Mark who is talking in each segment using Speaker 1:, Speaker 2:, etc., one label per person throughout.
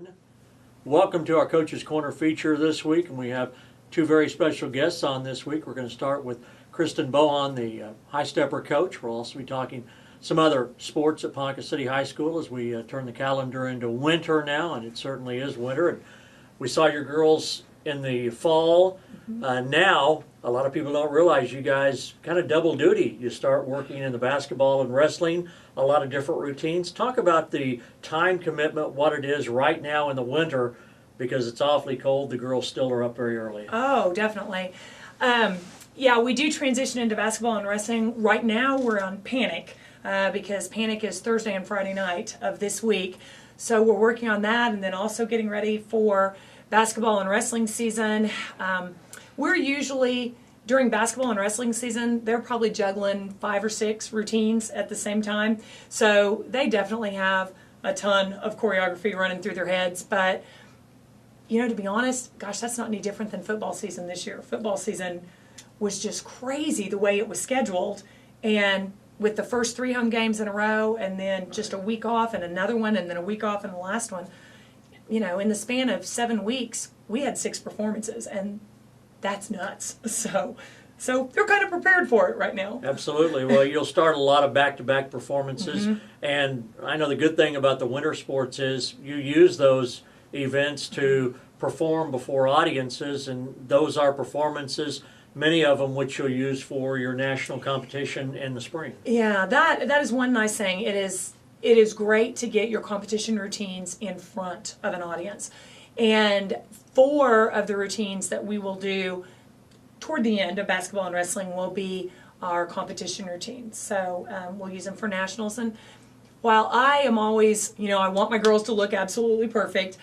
Speaker 1: everyone. Welcome to our Coach's Corner feature this week, and we have two very special guests on this week. We're going to start with Kristin Bohan, the high stepper coach. We'll also be talking some other sports at Ponca City High School as we turn the calendar into winter now, and it certainly is winter. And we saw your girls in the fall. Now, a lot of people don't realize you guys kind of double duty. You start working in the basketball and wrestling, a lot of different routines. Talk about the time commitment, what it is right now in the winter, because it's awfully cold. The girls still are up very early.
Speaker 2: Oh, definitely. Yeah, we do transition into basketball and wrestling. Right now we're on Panic because Panic is Thursday and Friday night of this week. So we're working on that and then also getting ready for basketball and wrestling season. We're usually, during basketball and wrestling season, they're probably juggling 5 or 6 routines at the same time. So they definitely have a ton of choreography running through their heads. But, you know, to be honest, gosh, that's not any different than football season this year. Football season was just crazy the way it was scheduled. And with the first 3 home games in a row and then just a week off and another one and then a week off and the last one, you know, in the span of 7 weeks, we had 6 performances, and that's nuts. So they're kind of prepared for it right now.
Speaker 1: Absolutely. Well, you'll start a lot of back-to-back performances, and I know the good thing about the winter sports is you use those events to perform before audiences, and those are performances, many of them which you'll use for your national competition in the spring.
Speaker 2: Yeah, that is one nice thing. It is great to get your competition routines in front of an audience. And 4 of the routines that we will do toward the end of basketball and wrestling will be our competition routines. So we'll use them for nationals. And while I am always, you know, I want my girls to look absolutely perfect,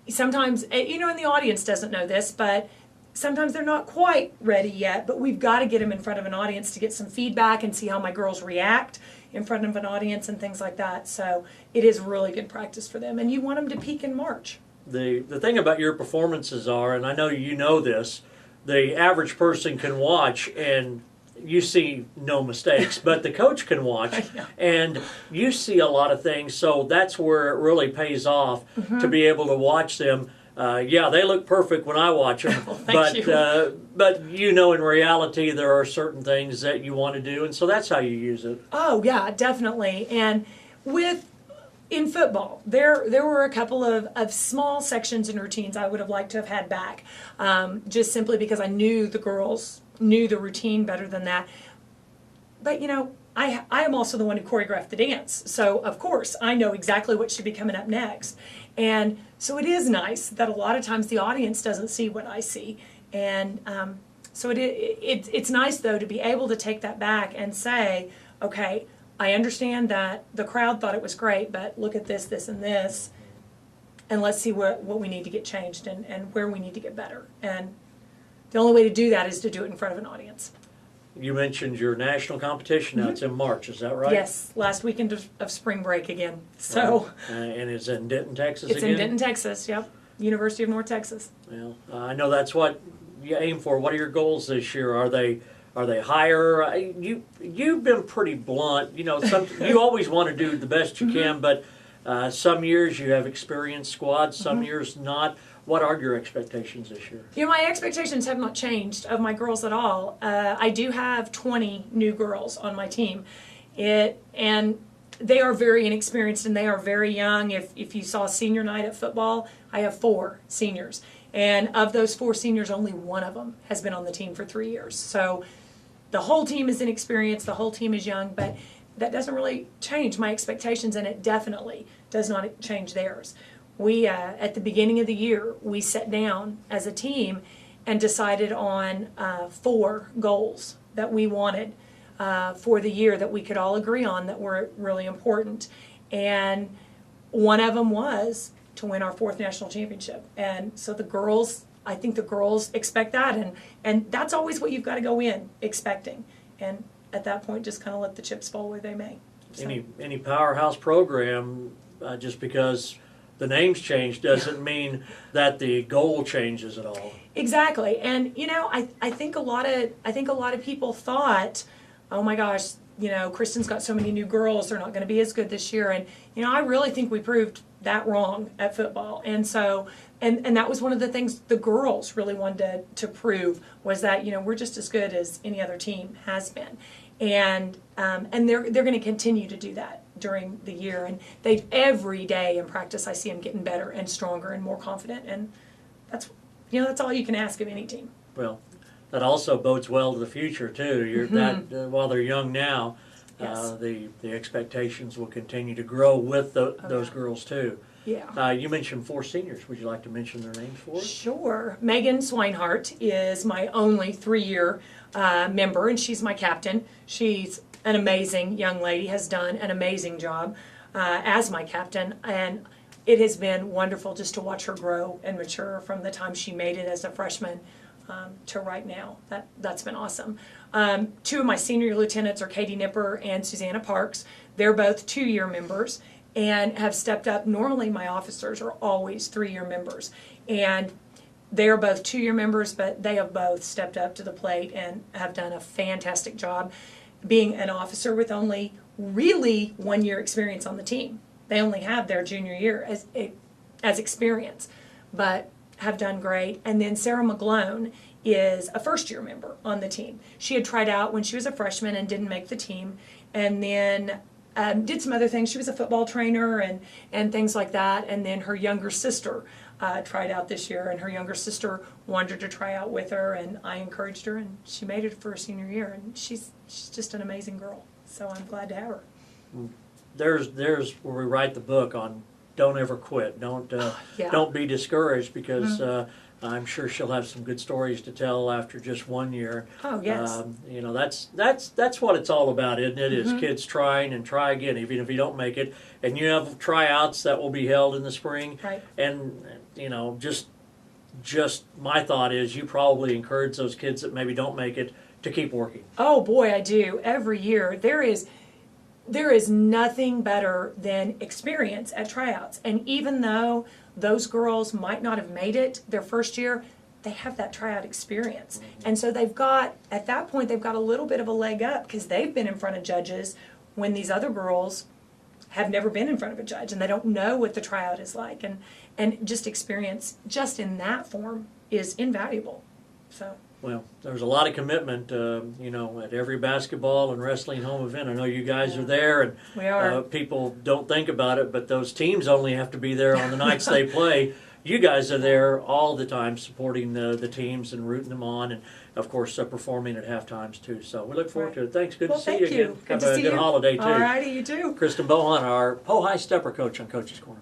Speaker 2: sometimes, you know, and the audience doesn't know this, but sometimes they're not quite ready yet, but we've got to get them in front of an audience to get some feedback and see how my girls react in front of an audience and things like that. So it is really good practice for them, and you want them to peak in March.
Speaker 1: The thing about your performances are, and I know you know this, the average person can watch and you see no mistakes, but the coach can watch and you see a lot of things, so that's where it really pays off to be able to watch them. Yeah, they look perfect when I watch them, but you know, in reality, there are certain things that you want to do, and so that's how you use it.
Speaker 2: Oh yeah, definitely. And in football, there were a couple of small sections and routines I would have liked to have had back, just simply because I knew the girls knew the routine better than that. But you know, I am also the one who choreographed the dance, so of course I know exactly what should be coming up next. And so it is nice that a lot of times the audience doesn't see what I see. And so it's nice, though, to be able to take that back and say, okay, I understand that the crowd thought it was great, but look at this, this, and this, and let's see what we need to get changed and where we need to get better. And the only way to do that is to do it in front of an audience.
Speaker 1: You mentioned your national competition. Now it's in March, is that right?
Speaker 2: Yes, last weekend of spring break again. So,
Speaker 1: and it's in Denton, Texas
Speaker 2: it's
Speaker 1: again?
Speaker 2: in Denton, Texas, yep. University of North Texas.
Speaker 1: Well, I know that's what you aim for. What are your goals this year? Are they higher? You've been pretty blunt. You know, you always want to do the best you can, but some years you have experienced squads, some years not. What are your expectations this year?
Speaker 2: You know, my expectations have not changed of my girls at all. I do have 20 new girls on my team, and they are very inexperienced and they are very young. If you saw senior night at football, I have 4 seniors, and of those 4 seniors, only one of them has been on the team for 3 years. So the whole team is inexperienced, the whole team is young, but that doesn't really change my expectations, and it definitely does not change theirs. We, at the beginning of the year, we sat down as a team and decided on 4 goals that we wanted for the year that we could all agree on that were really important. And one of them was to win our 4th national championship. And so the girls, I think the girls expect that. And that's always what you've got to go in expecting. And at that point, just kind of let the chips fall where they may. So.
Speaker 1: Any powerhouse program, just because the names change doesn't mean that the goal changes at all.
Speaker 2: Exactly. And you know, I think a lot of people thought, oh my gosh, Kristin's got so many new girls, they're not going to be as good this year. And, I really think we proved that wrong at football. And so, and that was one of the things the girls really wanted to prove was that, we're just as good as any other team has been. And they're going to continue to do that during the year. And every day in practice, I see them getting better and stronger and more confident. And that's all you can ask of any team.
Speaker 1: Well, that also bodes well to the future too. While they're young now,
Speaker 2: Yes.
Speaker 1: the expectations will continue to grow with those girls too.
Speaker 2: Yeah.
Speaker 1: You mentioned 4 seniors. Would you like to mention their names for us?
Speaker 2: Sure. Megan Swinehart is my only 3-year member, and she's my captain. She's an amazing young lady, has done an amazing job as my captain, and it has been wonderful just to watch her grow and mature from the time she made it as a freshman to right now. That's been awesome. 2 of my senior lieutenants are Katie Nipper and Susanna Parks. They're both 2-year members and have stepped up. Normally my officers are always 3-year members, and they are both 2-year members, but they have both stepped up to the plate and have done a fantastic job being an officer with only really 1-year experience on the team. They only have their junior year as experience, but have done great. And then Sarah McGlone is a 1st-year member on the team. She had tried out when she was a freshman and didn't make the team, and then did some other things. She was a football trainer and things like that. And then her younger sister tried out this year, and her younger sister wanted to try out with her, and I encouraged her, and she made it for her senior year. And she's just an amazing girl. So I'm glad to have her.
Speaker 1: There's where we write the book on don't ever quit. Don't be discouraged, because I'm sure she'll have some good stories to tell after just 1 year.
Speaker 2: Oh, yes.
Speaker 1: That's what it's all about, isn't it? Is kids trying and try again, even if you don't make it. And you have tryouts that will be held in the spring.
Speaker 2: Right.
Speaker 1: And just my thought is you probably encourage those kids that maybe don't make it to keep working.
Speaker 2: Oh boy, I do. Every year there is nothing better than experience at tryouts. And even though those girls might not have made it their first year, they have that tryout experience. And so at that point, they've got a little bit of a leg up because they've been in front of judges when these other girls have never been in front of a judge, and they don't know what the tryout is like. And just experience just in that form is invaluable. So.
Speaker 1: Well, there's a lot of commitment, at every basketball and wrestling home event. I know you guys are there, and
Speaker 2: we are.
Speaker 1: People don't think about it, but those teams only have to be there on the nights they play. You guys are there all the time supporting the teams and rooting them on, and, of course, performing at half times, too. So we look forward to it. Thanks. Good to see you again.
Speaker 2: Good to see you.
Speaker 1: Have a good holiday, too.
Speaker 2: All righty, you too.
Speaker 1: Kristin Bohan, our High Stepper coach on Coach's Corner.